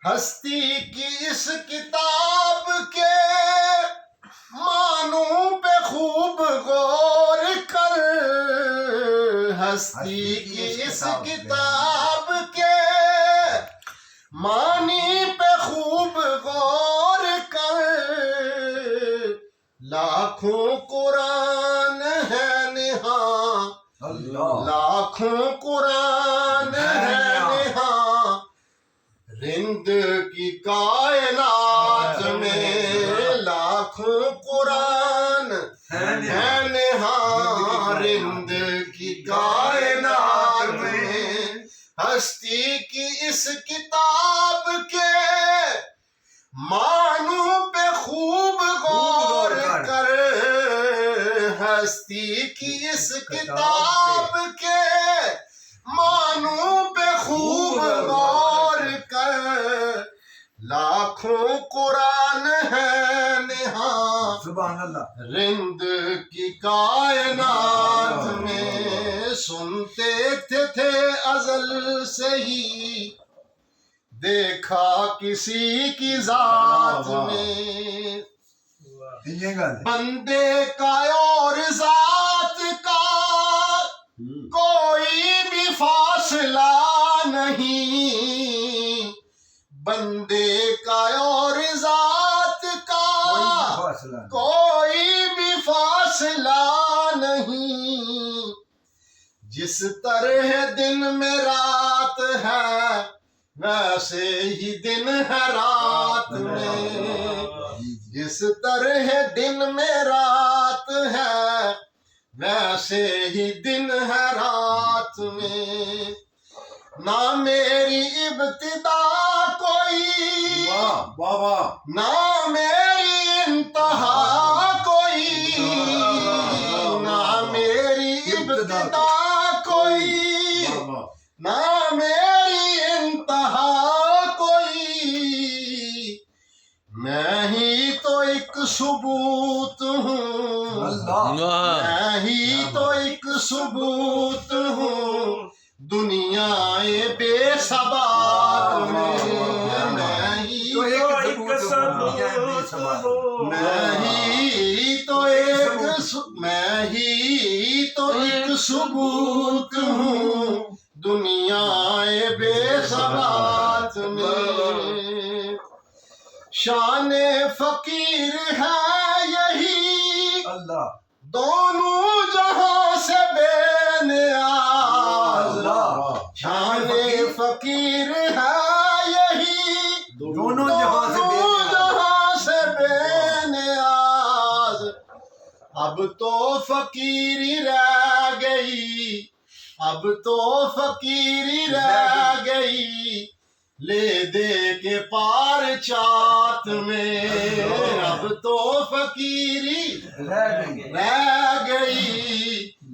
ہستی کی اس کتاب کے معنوں پہ خوب غور کر، ہستی کی اس کتاب کے معنی پہ خوب غور کر، لاکھوں قرآن ہے نہاں، لاکھوں قرآن ہے نہاں، رند کی کائنات میں لاکھوں قرآن ہے نہاں، رند کی کائنات میں، ہستی کی اس کتاب کے معنوں پہ خوب غور کر، ہستی کی اس کتاب کے معنوں پہ خوب غور کر، لاکھوں قرآن ہے نہاں، سبحان اللہ، رند کی کائنات میں، سنتے تھے ازل سے ہی، دیکھا کسی کی ذات میں، بندے کا اور ذات کا کوئی بھی فاصلہ نہیں، بندے کا اور ذات کا کوئی بھی فاصلہ نہیں، جس طرح دن میں رات ہے ویسے ہی دن ہے رات میں، جس طرح دن میں رات ہے ویسے ہی دن ہے رات میں، نہ میری ابتدا کوئی نہ میری انتہا کوئی، نہ میری ابتدا کوئی نہ میری انتہا کوئی، میں ہی تو ایک ثبوت ہوں، میں ہی تو ایک ثبوت ہوں دنیا بے ثبات میں، میں ہی تو ایک ثبوت ہوں دنیا بے ثبات میں، شان فقیر ہے یہی دونوں جہاں سے بے نیاز، شان فقیر ہے یہی دونوں جہاں سے بے نیاز، اب تو فقیری رہ گئی، اب تو فقیری رہ گئی، لے دے کے پار چات میں، اب تو فقیری رہ گئی،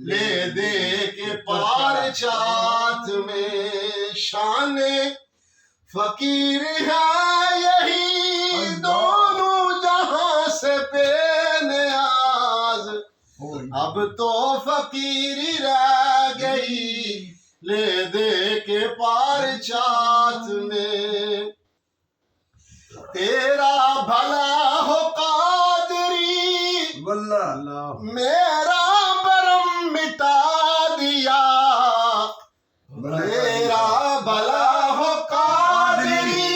لے دے کے پار چات میں، شان فقیر ہے یہی دونوں جہاں سے بے نیاز، اب تو فقیری رہ گئی، لے دے کے پار چات میں، تیرا بھلا ہو قادری میرا برم مٹا دیا، میرا بھلا ہو قادری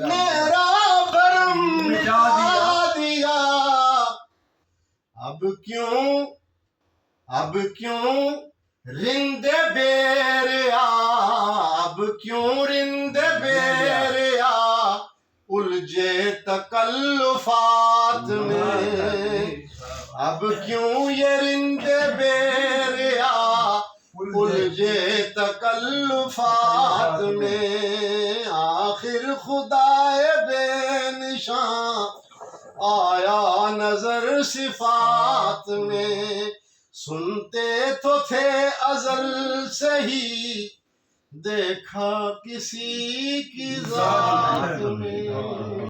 میرا برم مٹا دیا، اب کیوں رند بیریا، اب کیوں رند بیریا الجھے تکلفات میں، اب کیوں یہ رند بیریا الجھے تکلفات میں، آخر خدائے بے نشان آیا نظر صفات میں، سنتے تو تھے ازل سے ہی دیکھا کسی کی ذات میں۔